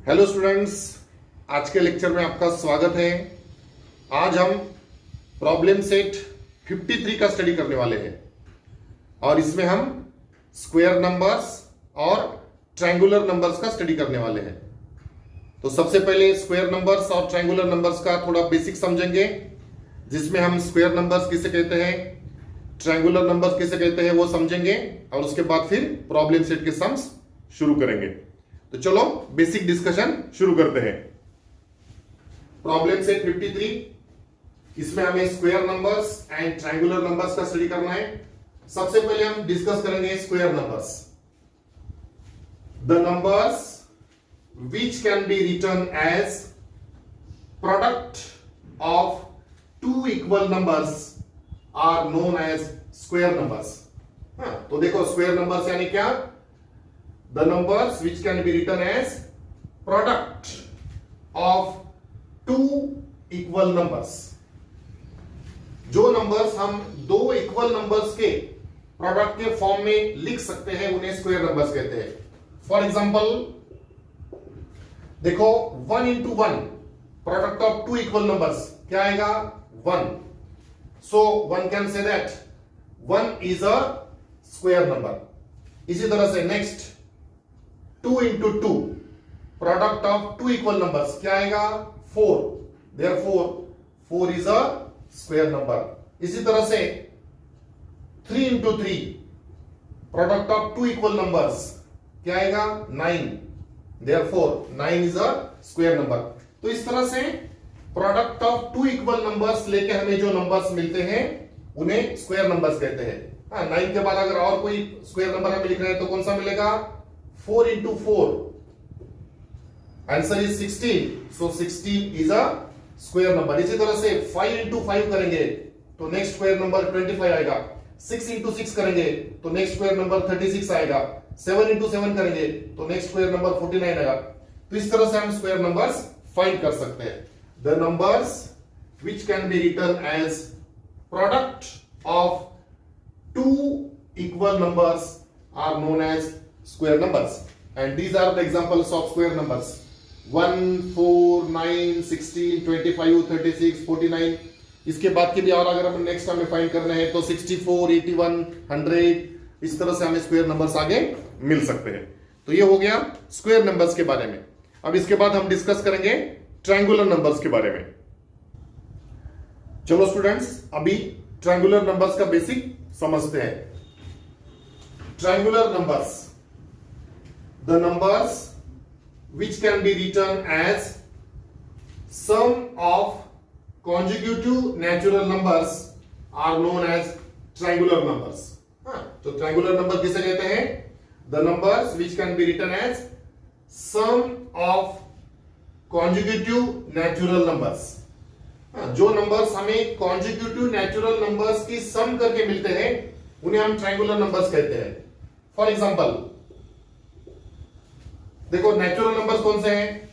Hello students, आज के lecture में आपका स्वागत है। आज हम प्रॉब्लम सेट 53 का स्टडी करने वाले हैं और इसमें हम स्क्वायर नंबर्स और ट्रायंगुलर नंबर्स का स्टडी करने वाले हैं। तो सबसे पहले स्क्वायर नंबर्स और ट्रायंगुलर नंबर्स का थोड़ा बेसिक समझेंगे, जिसमें हम स्क्वायर नंबर्स किसे कहते हैं, ट्रायंगुलर नंबर्स किसे कहते हैं वो समझेंगे और उसके बाद फिर प्रॉब्लम सेट के सम्स शुरू करेंगे। तो चलो बेसिक डिस्कशन शुरू करते हैं। प्रॉब्लम सेट 53, इसमें हमें square numbers and triangular numbers का स्टडी करना है। सबसे पहले हम डिस्कस करेंगे square numbers. The numbers which can be written as product of two equal numbers are known as square numbers। तो देखो स्क्वायर नंबर्स यानी क्या? The numbers which can be written as product of two equal numbers। जो numbers हम दो equal numbers के product के form में लिख सकते हैं उन्हें स्क्वायर नंबर्स कहते हैं। फॉर एग्जांपल देखो 1 into 1 product of two equal numbers क्या आएगा? 1। So one can say that 1 is a square number. इसी तरह से next 2 into 2 product of two equal numbers क्या आएगा? 4। Therefore 4 is a square number. इसी तरह से 3 into 3 product of two equal numbers क्या आएगा? 9। Therefore 9 is a square number। तो इस तरह से product of two equal numbers लेके हमें जो नंबर्स मिलते हैं उन्हें स्क्वायर नंबर्स कहते हैं। 9 के बाद अगर और कोई स्क्वायर नंबर हमें लिख रहे हैं तो कौन सा मिलेगा? 4 into 4 answer is 16। So 16 is a square number. इसी तरह से 5 into 5 करेंगे तो नेक्स्ट स्क्वायर नंबर 25 आएगा। 6 into 6 करेंगे तो नेक्स्ट स्क्वायर नंबर 36 आएगा। 7 into 7 करेंगे तो नेक्स्ट स्क्वायर नंबर 49 आएगा। तो इस तरह से हम स्क्वायर नंबर्स फाइंड कर सकते हैं। The numbers which can be written as product of two equal numbers are known as square numbers and these are the examples of square numbers 1, 4, 9, 16, 25, 36, 49। इसके बाद के भी और अगर हम नेक्स्ट हमें फाइंड करने हैं तो 64, 81, 100, इस तरह से हमें स्क्वायर नंबर्स आगे मिल सकते हैं। तो ये हो गया स्क्वायर नंबर्स के बारे में। अब इसके बाद हम डिस्कस करेंगे ट्रायंगुलर नंबर्स के बारे में। चलो स्टूडेंट्स, अभी ट्रायंगुलर नंबर्स का बेसिक समझते हैं। Triangular numbers, the numbers which can be written as sum of consecutive natural numbers are known as triangular numbers। तो ट्रायंगुलर नंबर किसे कहते हैं? The numbers which can be written as sum of consecutive natural numbers। जो numbers हमें consecutive natural numbers की sum करके मिलते हैं उन्हें हम ट्रायंगुलर नंबर्स कहते हैं। फॉर एग्जांपल देखो नेचुरल नंबर्स कौन से हैं?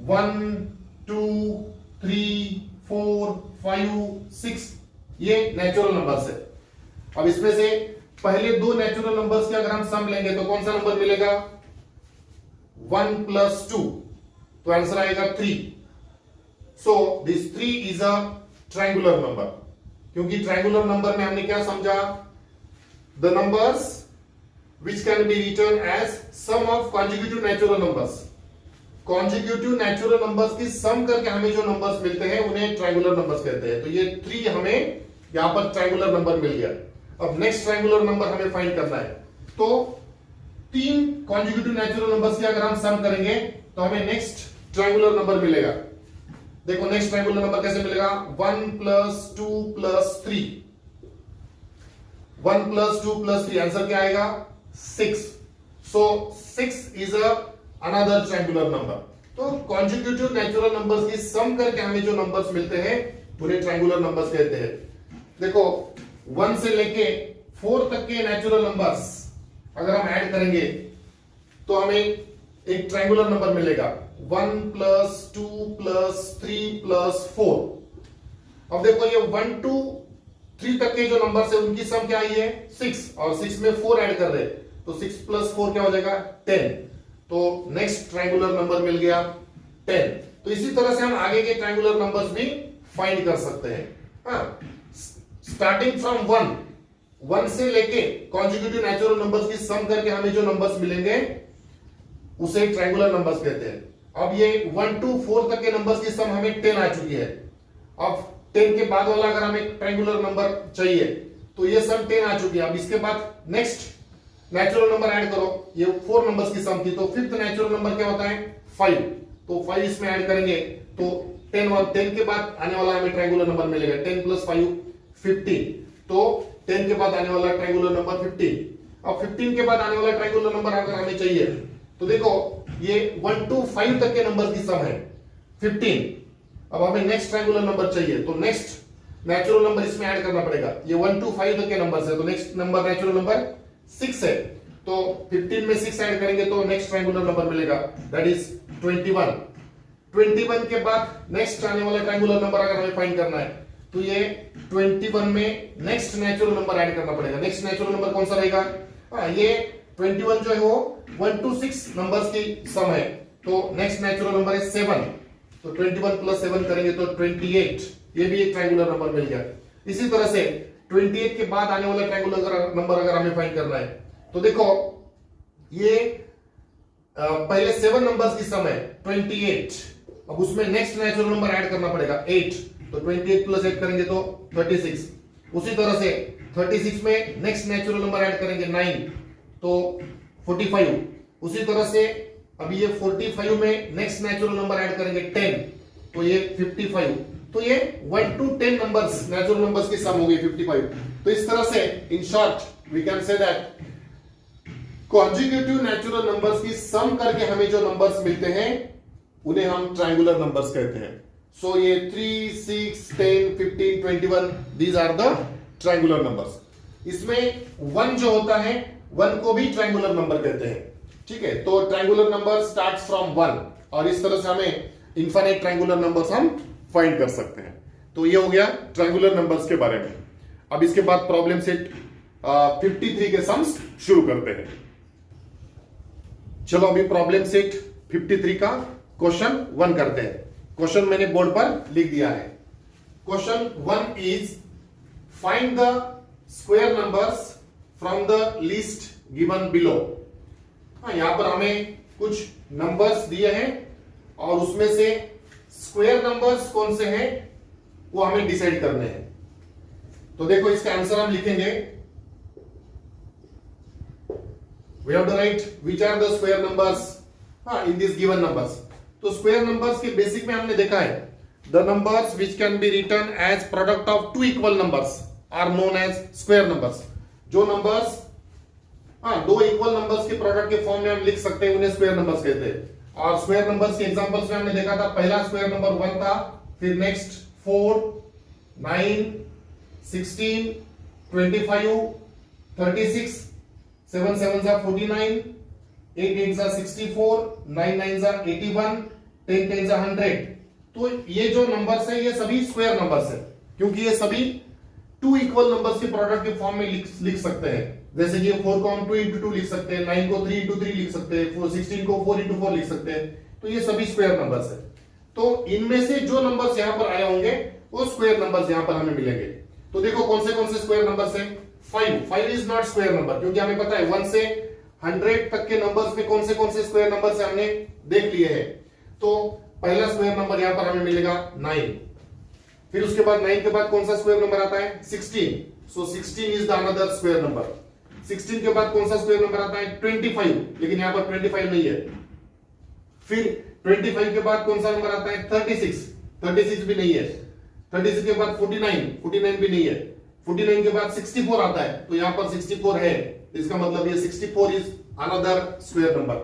1, 2, 3, 4, 5, 6, ये नेचुरल नंबर्स है। अब इसमें से पहले दो नेचुरल नंबर्स के अगर हम सम लेंगे तो कौन सा नंबर मिलेगा? 1 plus 2, तो आंसर आएगा 3। So this 3 is a triangular number, क्योंकि ट्रायंगुलर नंबर में हमने क्या समझा? The numbers which can be written as sum of consecutive natural numbers। consecutive natural numbers की सम करके हमें जो नंबर्स मिलते हैं उन्हें ट्रायंगुलर नंबर्स कहते हैं। तो ये 3 हमें यहां पर ट्रायंगुलर नंबर मिल गया। अब नेक्स्ट ट्रायंगुलर नंबर हमें फाइंड करना है। तो 3 consecutive natural numbers की अगर हम सम करेंगे तो हमें नेक्स्ट ट्रायंगुलर नंबर मिलेगा। देखो नेक्स्ट ट्रायंगुलर नंबर कैसे मिलेगा? 1 plus 2 plus 3, 1 plus 2 plus 3, answer क्या आएगा? 6। So 6 is a another triangular number। तो consecutive natural numbers की सम करके हमें जो नंबर्स मिलते हैं उन्हें ट्रायंगुलर नंबर्स कहते हैं। देखो 1 से लेके 4 तक के नेचुरल नंबर्स अगर हम ऐड करेंगे तो हमें एक ट्रायंगुलर नंबर मिलेगा 1 plus 2 plus 3 plus 4। अब देखो ये 1 to 3 तक के जो नंबर्स है उनकी सम क्या आई है? 6, और 6 में 4 ऐड कर रहे हैं तो 6 plus 4 क्या हो जाएगा? 10। तो नेक्स्ट ट्रायंगुलर नंबर मिल गया 10। तो इसी तरह से हम आगे के ट्रायंगुलर नंबर्स भी फाइंड कर सकते हैं। हाँ, स्टार्टिंग फ्रॉम 1 से लेके कॉन्जिक्यूटिव नेचुरल नंबर्स की सम करके हमें जो नंबर्स मिलेंगे उसे ट्रायंगुलर नंबर्स कहते हैं। अब ये 1 to 4 तक के नंबर्स की सम हमें 10 आ चुकी है। अब 10 के बाद वाला अगर हमें ट्रायंगुलर नंबर चाहिए तो ये सम 10 आ चुकी है। अब इसके बाद नेक्स्ट नेचुरल नंबर ऐड करो, ये 4 नंबर्स की सम थी, तो फिफ्थ नेचुरल नंबर क्या होता है 5, तो 5 इसमें ऐड करेंगे तो 10 के बाद आने वाला हमें ट्रायंगुलर नंबर मिलेगा 10 + 5 15, तो 10 के बाद आने वाला ट्रायंगुलर नंबर 15। अब 15 के बाद आने वाला ट्रायंगुलर नंबर अगर हमें चाहिए तो देखो ये 1 to 5 तक के नंबर की सम है 15। अब हमें नेक्स्ट ट्रायंगुलर नंबर चाहिए तो नेक्स्ट नेचुरल नंबर इसमें ऐड करना पड़ेगा। ये 1 to 5 तक के नंबर है, तो नेक्स्ट नंबर नेचुरल नंबर 6 है, तो 15 में 6 ऐड करेंगे तो नेक्स्ट ट्रायंगुलर नंबर मिलेगा, दैट इज 21। 21 के बाद नेक्स्ट आने वाला ट्रायंगुलर नंबर अगर हमें फाइंड करना है तो ये 21 में नेक्स्ट नेचुरल नंबर ऐड करना पड़ेगा। नेक्स्ट नेचुरल नंबर कौन सा रहेगा? ये 21 जो है वो 1 to 6 नंबर्स की सम है, तो नेक्स्ट नेचुरल नंबर है 7, तो 21 + 7 करेंगे तो 28, ये भी एक ट्रायंगुलर नंबर मिल गया। इसी तरह से 28 के बाद आने वाला ट्रायंगुलर नंबर अगर हमें फाइंड करना है तो देखो ये पहले 7 नंबर्स की सम है 28, अब उसमें नेक्स्ट नेचुरल नंबर ऐड करना पड़ेगा 8, तो 28 + 8 करेंगे तो 36। उसी तरह से 36 में नेक्स्ट नेचुरल नंबर ऐड करेंगे 9, तो 45। उसी तरह से अभी ये 45 में नेक्स्ट नेचुरल नंबर ऐड करेंगे 10, तो ये 55। तो ये 1 to 10 नंबर्स नेचुरल नंबर्स की सम हो गई 55। तो इस तरह से in short we can say that consecutive natural numbers की सम करके हमें जो नंबर्स मिलते हैं उन्हें हम ट्रायंगुलर नंबर्स कहते हैं। सो ये 3, 6, 10, 15, 21 these are the triangular numbers. इसमें 1 जो होता है 1 को भी ट्रायंगुलर नंबर कहते हैं, ठीक है। तो ट्रायंगुलर नंबर स्टार्ट्स फ्रॉम 1 और इस तरह से हमें इनफाइनाइट ट्रायंगुलर नंबर्स हम फाइंड कर सकते हैं। तो ये हो गया ट्रायंगुलर नंबर्स के बारे में। अब इसके बाद प्रॉब्लम सेट 53 के सम्स शुरू करते हैं। चलो अभी प्रॉब्लम सेट 53 का क्वेश्चन 1 करते हैं। क्वेश्चन मैंने बोर्ड पर लिख दिया है। Question 1 is find the square numbers from the list given below. यहां पर हमें कुछ नंबर्स दिए हैं और उसमें से स्क्वायर नंबर्स कौन से हैं वो हमें डिसाइड करने हैं। तो देखो इसका आंसर हम लिखेंगे, we have to write which are the square numbers in this given numbers। तो स्क्वायर नंबर्स के बेसिक में हमने देखा है the numbers which can be written as product of two equal numbers are known as square numbers। जो numbers दो equal numbers के product के फॉर्म में हम लिख सकते हैं उन्हें स्क्वायर नंबर्स कहते हैं। और स्क्वायर नंबर्स के एग्जांपल्स में हमने देखा था, पहला स्क्वायर नंबर 1 था, फिर next 4, 9, 16, 25, 36, 7 7s are 49, 8 8s are 64, 9 9s are 81, 10 10s are 100। तो ये जो नंबर्स है ये सभी स्क्वायर नंबर्स है क्योंकि ये सभी टू इक्वल नंबर्स के प्रोडक्ट के फॉर्म में लिख सकते हैं। जैसे कि 4 को हम 2 into 2 लिख सकते हैं, 9 को 3 into 3 लिख सकते हैं, 16 को 4 into 4 लिख सकते हैं। तो ये सभी स्क्वायर नंबर्स है। तो इनमें से जो नंबर्स यहां पर आए होंगे वो स्क्वायर नंबर्स यहां पर हमें मिलेंगे। तो देखो कौन से स्क्वायर नंबर्स हैं। 5 इज नॉट स्क्वायर नंबर क्योंकि हमें पता है 1 से 100 तक के नंबर्स में कौन से स्क्वायर नंबर्स हमने देख लिए हैं। तो पहला स्क्वायर नंबर यहां पर हमें मिलेगा 9। फिर उसके बाद 9 के बाद कौन सा स्क्वायर नंबर आता है 16। सो 16 is the another square number. 16 के बाद कौन सा स्क्वायर नंबर आता है 25, लेकिन यहां पर 25 नहीं है। फिर 25 के बाद कौन सा नंबर आता है 36 भी नहीं है। 36 के बाद 49 भी नहीं है। 49 के बाद 64 आता है, तो यहां पर 64 है, इसका मतलब ये 64 इज अनदर स्क्वायर नंबर।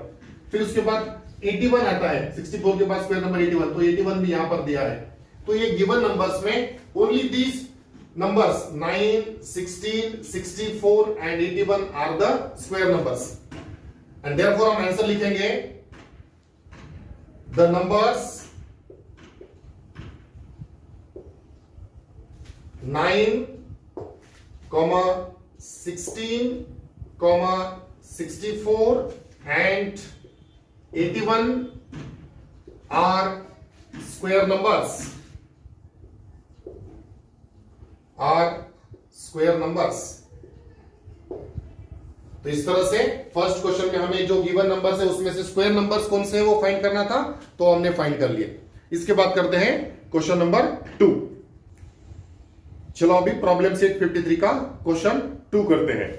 फिर उसके बाद 81 आता है, 64 के बाद स्क्वायर नंबर 81, तो 81 भी यहां पर दिया है। तो ये गिवन नंबर्स में only these numbers 9, 16, 64 and 81 are the square numbers and therefore हम आंसर लिखेंगे the numbers 9, 16, 64 and 81 are square numbers, तो इस तरह से फर्स्ट क्वेश्चन में हमें जो गिवन नंबर्स है उसमें से स्क्वायर नंबर्स कौन से है वो फाइंड करना था, तो हमने फाइंड कर लिया। इसके बाद करते हैं क्वेश्चन नंबर 2। चलो अभी प्रॉब्लम सेट 53 का क्वेश्चन 2 करते हैं।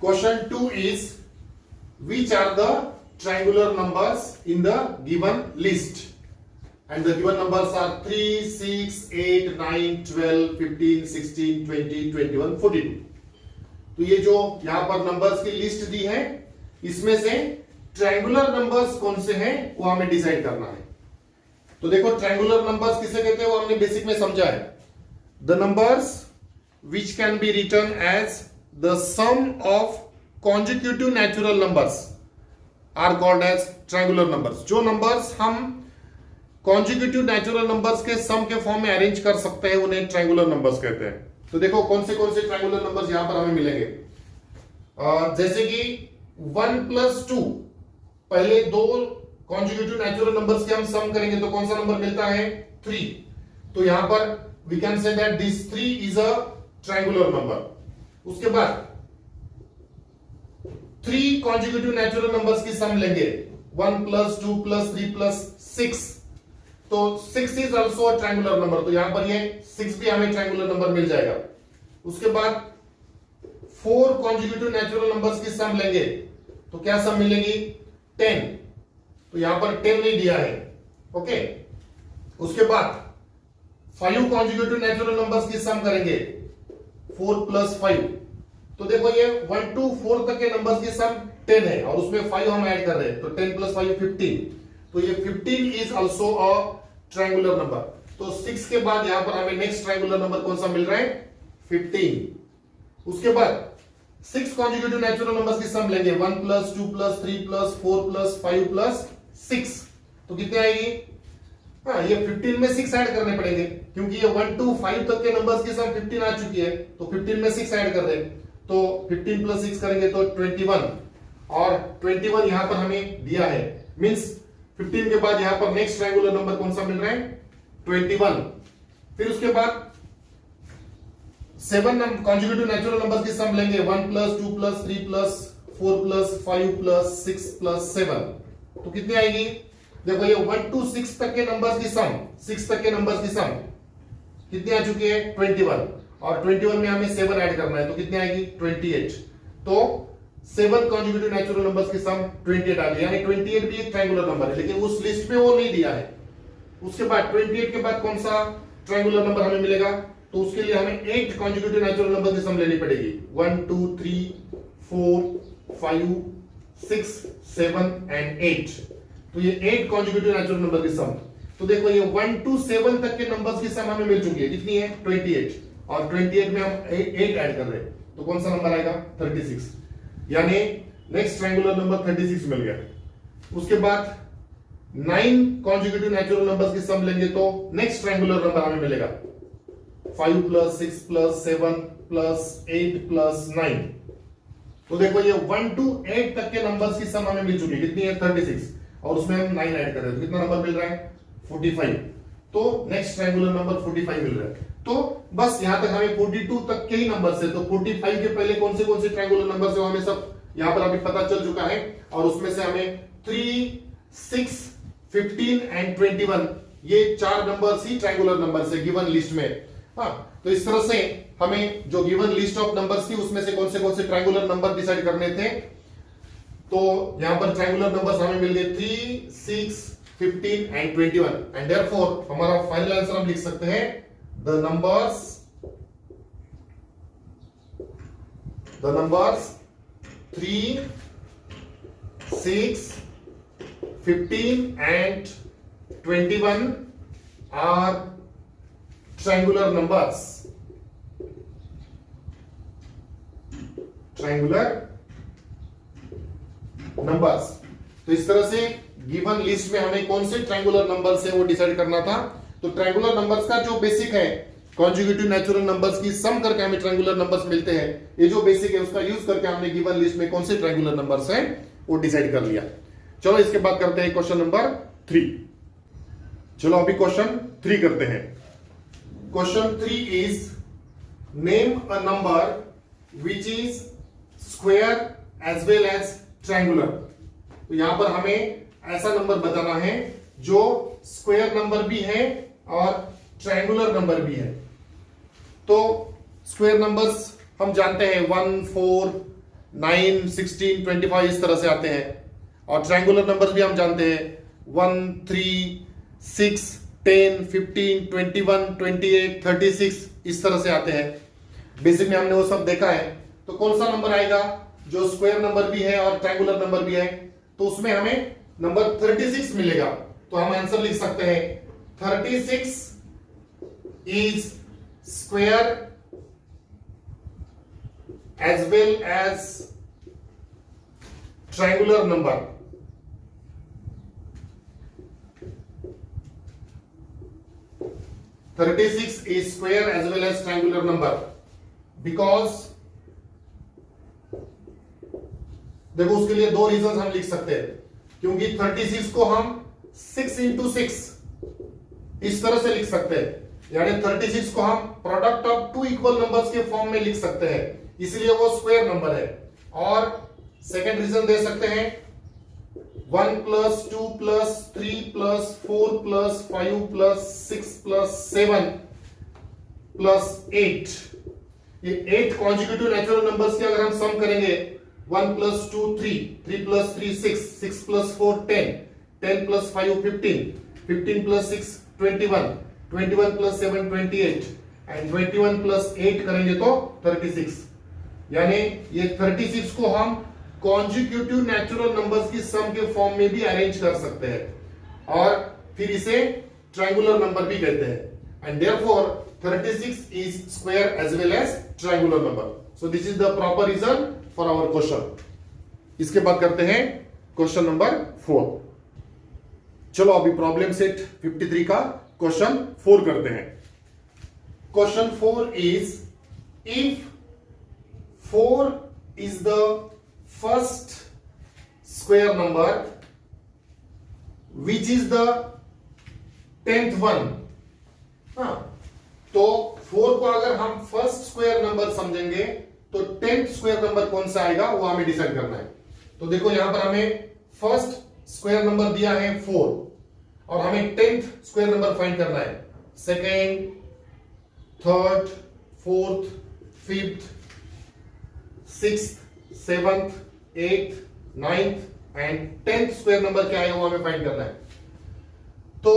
Question 2 is which are the triangular numbers in the given list, and the given numbers are 3, 6, 8, 9, 12, 15, 16, 20, 21, 42। तो ये जो यहां पर नंबर्स की लिस्ट दी है इसमें से ट्रायंगुलर नंबर्स कौन से हैं वो हमें डिसाइड करना है। तो देखो ट्रायंगुलर नंबर्स किसे कहते हैं वो हमने बेसिक में समझा है। The numbers which can be written as the sum of consecutive natural numbers are called as triangular numbers. जो नंबर्स हम कॉन्जिक्यूटिव नेचुरल नंबर्स के सम के फॉर्म में अरेंज कर सकते हैं उन्हें ट्रायंगुलर नंबर्स कहते हैं। तो देखो कौन से ट्रायंगुलर नंबर्स यहां पर हमें मिलेंगे। जैसे कि 1 + 2, पहले दो कॉन्जिक्यूटिव नेचुरल नंबर्स के हम सम करेंगे तो कौन सा नंबर मिलता है 3। तो यहां पर we can say that this 3 is a triangular number. उसके बाद 3 कॉन्जिक्यूटिव नेचुरल नंबर्स की सम लेंगे 1 + 2 + 3 + 6, तो 6 is also a triangular number. तो यहां पर ये 6 भी हमें ट्रायंगुलर नंबर मिल जाएगा। उसके बाद 4 कॉन्जिक्यूटिव नेचुरल नंबर्स की सम लेंगे तो क्या सम मिलेगी 10, तो यहां पर 10 नहीं दिया है, ओके। उसके बाद 5 कॉन्जिक्यूटिव नेचुरल नंबर्स की सम करेंगे 4 + 5, तो देखो ये 1 to 4 तक के नंबर्स की सम 10 है और उसमें 5 हम ऐड कर रहे हैं, तो 10 + 5 15, तो ये 15 is also a triangular number. तो 6 के बाद यहां पर हमें नेक्स्ट ट्रायंगुलर नंबर कौन सा मिल रहा है 15। उसके बाद 6 कॉन्जिक्यूटिव नेचुरल नंबर्स की सम लेंगे 1 + 2 + 3 + 4 + 5 + 6, तो कितने आएगी, हाँ ये 15 में 6 ऐड करने पड़ेंगे क्योंकि ये 1 to 5 तक के नंबर्स की सम 15 आ चुकी है, तो 15 में 6 ऐड कर रहे हैं, तो 15 + 6 करेंगे तो 21, और 21 यहां पर हमें दिया है, मींस 15 के बाद यहां पर नेक्स्ट ट्रायंगुलर नंबर कौन सा मिल रहा है 21। फिर उसके बाद 7 कॉन्जिक्यूटिव नेचुरल नंबर्स की सम लेंगे 1 + 2 + 3 + 4 + 5 + 6 + 7, तो कितनी आएगी, देखो ये 1 to 6 तक के नंबर्स की सम, 6 तक के नंबर्स की सम कितनी आ चुकी है 21, और 21 में हमें 7 ऐड करना है तो कितनी आएगी 28। तो 7 कॉन्जिक्यूटिव नेचुरल नंबर्स की सम 28 आ गई, यानी 28 भी एक ट्रायंगुलर नंबर है, लेकिन उस लिस्ट में वो नहीं दिया है। उसके बाद 28 के बाद कौन सा ट्रायंगुलर नंबर हमें मिलेगा, तो उसके लिए हमें 8 कॉन्जिक्यूटिव नेचुरल नंबर की सम लेनी पड़ेगी 1 2 3 4 5 6 7 एंड 8, तो ये 8 कॉन्जिक्यूटिव नेचुरल नंबर की सम। तो देखो ये 1 to 7 तक के नंबर्स की सम हमें मिल चुकी है, कितनी है 28, और 28 में हम 8 ऐड कर रहे हैं तो कौन सा नंबर आएगा 36, यानी नेक्स्ट ट्रायंगुलर नंबर 36 मिल गया। उसके बाद 9 कॉन्जिक्यूटिव नेचुरल नंबर्स की सम लेंगे तो नेक्स्ट ट्रायंगुलर नंबर हमें मिलेगा 5 + 6 + 7 + 8 + 9, तो देखो ये 1 to 8 तक के नंबर्स की सम हमें मिल चुकी है, कितनी है 36, और उसमें हम 9 ऐड कर रहे हैं तो कितना नंबर मिल रहा है 45, तो नेक्स्ट ट्रायंगुलर नंबर 45 मिल रहा है। तो बस यहां तक हमें 42 तक के ही नंबर से, तो 45 के पहले कौन से ट्रायंगुलर नंबर से हमें सब यहां पर अभी पता चल चुका है, और उसमें से हमें 3 6 15 एंड 21 ये 4 नंबर्स ही ट्रायंगुलर नंबर्स है गिवन लिस्ट में। हाँ, तो इस तरह से हमें जो गिवन लिस्ट ऑफ नंबर्स थी उसमें से कौन से ट्रायंगुलर नंबर डिसाइड करने थे। तो यहां पर ट्रायंगुलर नंबर्स हमें मिल गए 3 6 15 एंड 21, एंड देयरफॉर हमारा फाइनल आंसर हम लिख सकते हैं the numbers 3 6 15 and 21 are triangular numbers, तो इस तरह से गिवन लिस्ट में हमें कौन से ट्रायंगुलर नंबर्स है वो डिसाइड करना था। तो ट्रायंगुलर नंबर्स का जो बेसिक है, कॉन्जुगेटिव नेचुरल नंबर्स की सम करके हमें ट्रायंगुलर नंबर्स मिलते हैं, ये जो बेसिक है उसका यूज करके हमने गिवन लिस्ट में कौन से ट्रायंगुलर नंबर्स हैं वो डिसाइड कर लिया। चलो इसके बाद करते हैं क्वेश्चन नंबर 3। चलो अभी क्वेश्चन 3 करते हैं। Question 3 is name a number which is square as well as triangular. तो यहां पर हमें ऐसा नंबर बताना है जो स्क्वायर नंबर भी है और ट्रायंगुलर नंबर भी है। तो स्क्वायर नंबर्स हम जानते हैं 1, 4, 9, 16, 25 इस तरह से आते हैं, और ट्रायंगुलर नंबर्स भी हम जानते हैं 1, 3, 6, 10, 15, 21, 28, 36 इस तरह से आते हैं। बेसिक में हमने वो सब देखा है। तो कौन सा नंबर आएगा जो स्क्वायर नंबर भी है और ट्रायंगुलर नंबर भी है? तो उसमें हमें नंबर 36 मिलेगा। तो हम आंसर लिख सकते हैं 36 is square as well as triangular number। 36 is square as well as triangular number because देखो उसके लिए दो रीजन हम लिख सकते हैं, क्योंकि 36 को हम 6 into 6 इस तरह से लिख सकते हैं, यानी 36 को हम product of two equal numbers के फॉर्म में लिख सकते हैं, इसलिए वो स्क्वायर नंबर है। और सेकंड रीजन दे सकते हैं 1 + 2 + 3 + 4 + 5 + 6 + 7 + 8। ये 8 कॉन्जिक्यूटिव नेचुरल नंबर्स के अगर हम सम करेंगे 1 + 2 3, 3 + 3 6, 6 + 4 10, 10 + 5 15, 15 + 6 21, 21 + 7 28 एंड 21 + 8 करेंगे तो 36। यानी ये 36 को हम कॉन्जिक्यूटिव नेचुरल नंबर्स की सम के फॉर्म में भी अरेंज कर सकते हैं और फिर इसे ट्रायंगुलर नंबर भी कहते हैं। And therefore 36 is square as well as triangular number. So this is the proper reason for our question. इसके बाद करते हैं क्वेश्चन नंबर 4। चलो अभी प्रॉब्लम सेट 53 का क्वेश्चन 4 करते हैं। Question 4 is if 4 is the first square number which is the 10th one। हाँ, तो 4 को अगर हम फर्स्ट स्क्वायर नंबर समझेंगे तो 10th स्क्वायर नंबर कौन सा आएगा वो हमें डिसाइड करना है। तो देखो यहां पर हमें फर्स्ट स्क्वायर नंबर दिया है 4 और हमें 10th स्क्वायर नंबर फाइंड करना है। Second, third, fourth, fifth, 6th, 7th, 8th, 9th and 10th square number क्या है वो हमें फाइंड करना है। तो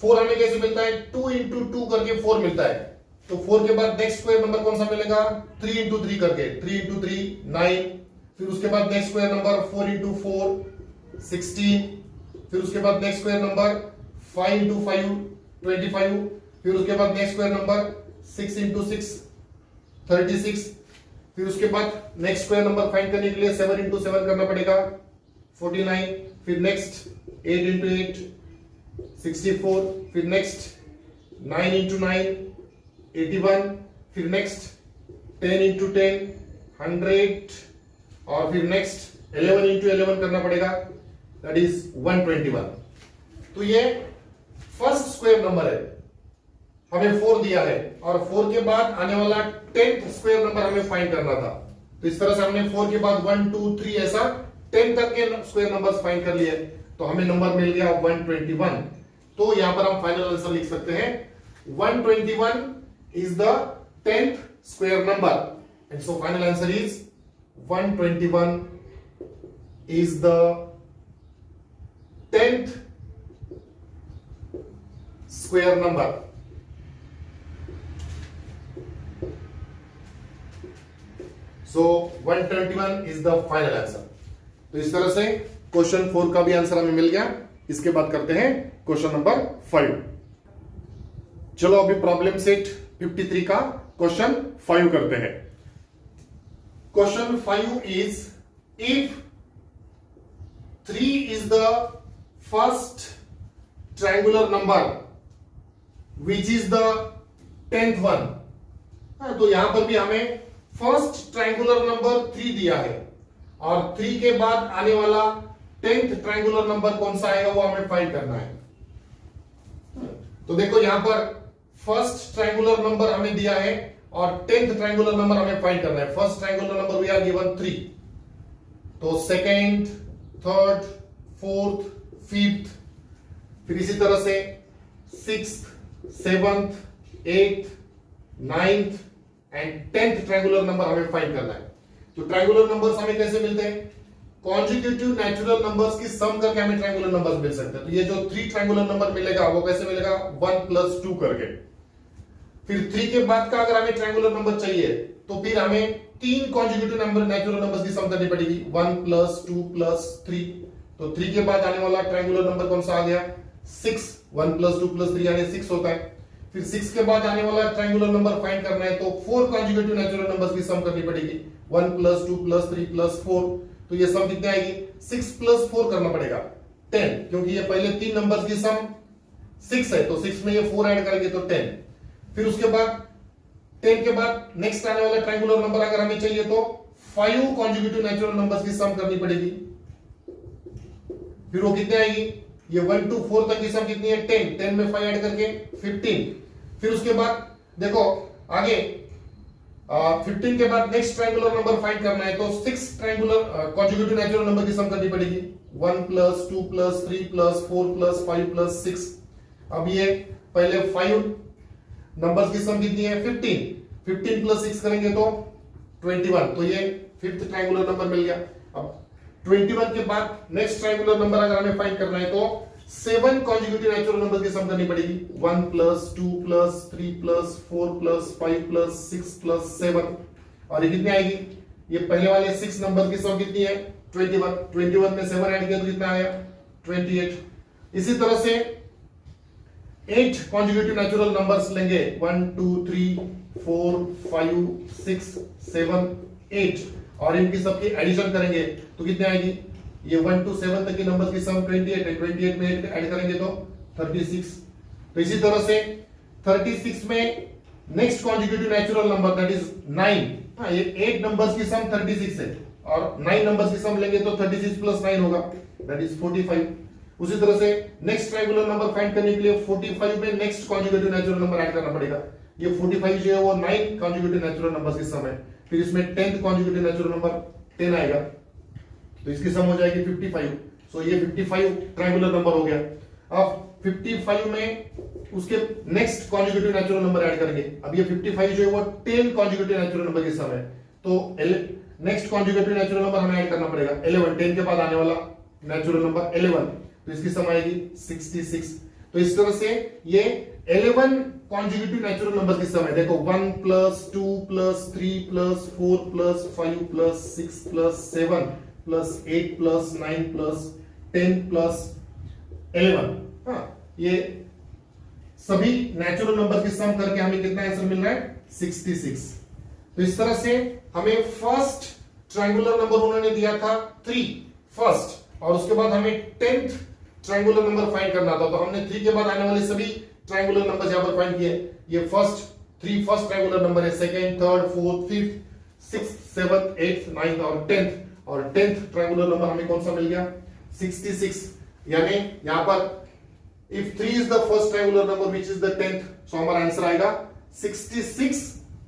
4 हमें कैसे मिलता है? 2 into 2 करके 4 मिलता है। तो 4 के बाद नेक्स्ट स्क्वायर नंबर कौन सा मिलेगा? 3 into 3 करके 3 into 3 9। फिर उसके बाद नेक्स्ट स्क्वायर नंबर 4 into 4 16। फिर उसके बाद नेक्स्ट स्क्वायर नंबर 5 into 5 25। फिर उसके बाद नेक्स्ट स्क्वायर नंबर 6 into 6 36। फिर उसके बाद नेक्स्ट स्क्वायर नंबर फाइंड करने के लिए 7 into 7 करना पड़ेगा 49। फिर नेक्स्ट 8 into 8 64। फिर नेक्स्ट 9 into 9 81। फिर नेक्स्ट 10 into 10 100 और फिर नेक्स्ट 11 into 11 करना पड़ेगा, दैट इज 121। तो ये फर्स्ट स्क्वायर नंबर है, हमें 4 दिया है और 4 के बाद आने वाला 10th स्क्वायर नंबर हमें फाइंड करना था। तो इस तरह से हमने 4 के बाद 1 2 3 ऐसा 10 तक के स्क्वायर नंबर्स फाइंड कर लिए, तो हमें नंबर मिल गया 121। तो यहां पर हम फाइनल आंसर लिख सकते हैं 121 is the 10th square number and so final answer is 121 is the 10th square number. So 121 is the final answer. तो इस तरह से क्वेश्चन 4 का भी आंसर हमें मिल गया। इसके बाद करते हैं क्वेश्चन नंबर 5। चलो अभी प्रॉब्लम सेट 53 का क्वेश्चन 5 करते हैं। Question 5 is if 3 is the first triangular number which is the 10th one. तो यहां पर भी हमें फर्स्ट ट्रायंगुलर नंबर 3 दिया है और 3 के बाद आने वाला 10th ट्रायंगुलर नंबर कौन सा आएगा वो हमें फाइंड करना है। तो देखो यहां पर फर्स्ट ट्रायंगुलर नंबर हमें दिया है और 10th ट्रायंगुलर नंबर हमें फाइंड करना है। First triangular number we are given 3, तो सेकेंड, थर्ड, फोर्थ, फिफ्थ, फिर इसी तरह से 6th, 7th, 8th, 9th and 10th triangular number हमें फाइंड करना है। तो ट्रायंगुलर नंबर्स हमें कैसे मिलते हैं? कॉन्जिक्यूटिव नेचुरल नंबर्स की सम करके हमें ट्रायंगुलर नंबर्स मिल सकते हैं। तो ये जो 3 ट्रायंगुलर नंबर मिलेगा वो कैसे मिलेगा? 1 + 2 करके। फिर 3 के बाद का अगर हमें ट्रायंगुलर नंबर चाहिए तो फिर हमें 3 कॉन्जिक्यूटिव नंबर नेचुरल नंबर्स की सम करनी पड़ेगी, 1 + 2 + 3। तो 3 के बाद आने वाला ट्रायंगुलर नंबर कौन सा आ गया? 6। 1 + 2 + 3 यानी 6 होता है। फिर 6 के बाद आने वाला ट्रायंगुलर नंबर फाइंड करना है तो 4 कॉन्जिक्यूटिव नेचुरल नंबर्स की सम करनी पड़ेगी, 1 + 2 + 3 + 4। तो ये सम कितनी आएगी? 6 + 4 करना पड़ेगा 10, क्योंकि ये पहले 3 नंबर्स की सम 6 है, तो 6 में ये 4 ऐड करेंगे तो 10। फिर उसके बाद 10 के बाद नेक्स्ट आने वाला ट्रायंगुलर नंबर अगर हमें चाहिए तो 5 कॉन्जिक्यूटिव नेचुरल नंबर्स की सम करनी पड़ेगी। फिर वो कितनी आएगी? ये 1 to 4 तक की सम कितनी है? 10। 10 में 5 ऐड करके 15। फिर उसके बाद देखो आगे 15 के बाद नेक्स्ट ट्रायंगुलर नंबर फाइंड करना है तो 6 ट्रायंगुलर कॉन्जिक्यूटिव नेचुरल नंबर की सम करनी पड़ेगी, 1 + 2 + 3 + 4 + 5 + 6। अब ये पहले 5 नंबर्स की सम कितनी है? 15। 15 + 6 करेंगे तो 21। तो ये 5th ट्रायंगुलर नंबर मिल गया। अब 21 के बाद नेक्स्ट ट्रायंगुलर नंबर अगर हमें फाइंड करना है तो 7 कॉन्जिक्यूटिव नेचुरल नंबर की सम करनी पड़ेगी, 1 + 2 + 3 + 4 + 5 + 6 + 7। और ये कितनी आएगी? ये पहले वाले 6 नंबर की सम कितनी है? 21। 21 में 7 ऐड किया तो कितना आया? 28। इसी तरह से 8 कॉन्जिक्यूटिव नेचुरल नंबर्स लेंगे, 1 2 3 4 5 6 7 8, और इनकी सबकी एडिशन करेंगे तो कितनी आएगी? ये 1 to 7 तक के नंबर्स की सम 28 है, 28 में 8 ऐड करेंगे तो 36। तो इसी तरह से 36 में next consecutive natural number that is 9। हाँ, ये 8 नंबर्स की सम 36 है और 9 नंबर्स की सम लेंगे तो 36 + 9 होगा, दैट इज 45। उसी तरह से नेक्स्ट ट्रायंगुलर नंबर फाइंड करने के लिए 45 में next consecutive natural number add करना पड़ेगा। ये 45 जो है वो 9 कॉन्जिक्यूटिव नेचुरल नंबर्स की सम है। फिर इसमें 10th कॉन्जिक्यूटिव नेचुरल नंबर 10 आएगा तो इसकी सम हो जाएगी 55। सो ये 55 ट्रायंगुलर नंबर हो गया। अब 55 में उसके next consecutive natural number add करेंगे। अब ये 55 जो है वो 10 कॉन्जिक्यूटिव नेचुरल नंबर की सम है, तो नेक्स्ट कॉन्जिक्यूटिव नेचुरल नंबर हमें ऐड करना पड़ेगा 11। 10 के बाद आने वाला नेचुरल नंबर 11, तो इसकी सम आएगी 66। तो इस तरह से ये 11 कॉन्जिक्यूटिव नेचुरल नंबर की सम है। देखो 1 + 2 + 3 + 4 + 5 + 6 + 7 + 8 + 9 + 10 + 11। हाँ, ये सभी नेचुरल नंबर की सम करके हमें कितना आंसर मिल रहा है? 66। तो इस तरह से हमें फर्स्ट ट्रायंगुलर नंबर उन्होंने दिया था 3 फर्स्ट, और उसके बाद हमें 10th ट्रायंगुलर नंबर फाइंड करना था। तो हमने 3 के बाद आने वाले सभी ट्रायंगुलर नंबर्स यहां पर फाइंड किए। ये फर्स्ट 3 फर्स्ट ट्रायंगुलर नंबर है, second, third, fourth, fifth, 6th, 7th, 8th, 9th और 10th। और 10th ट्रायंगुलर नंबर हमें कौन सा मिल गया? 66। यानी यहां पर if 3 is the first triangular number which is the 10th, so हमारा आंसर आएगा 66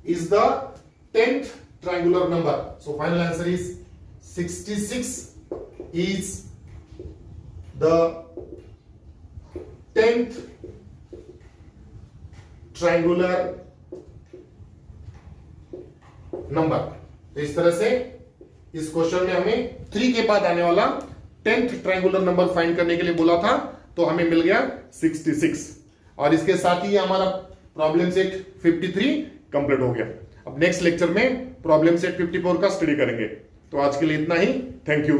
is the 10th triangular number. So final answer is 66 is the 10th triangular number. तो इस तरह से इस क्वेश्चन में हमें 3 के बाद आने वाला 10th ट्रायंगुलर नंबर फाइंड करने के लिए बोला था, तो हमें मिल गया 66। और इसके साथ ही हमारा प्रॉब्लम सेट 53 कंप्लीट हो गया। अब नेक्स्ट लेक्चर में प्रॉब्लम सेट 54 का स्टडी करेंगे। तो आज के लिए इतना ही। Thank you.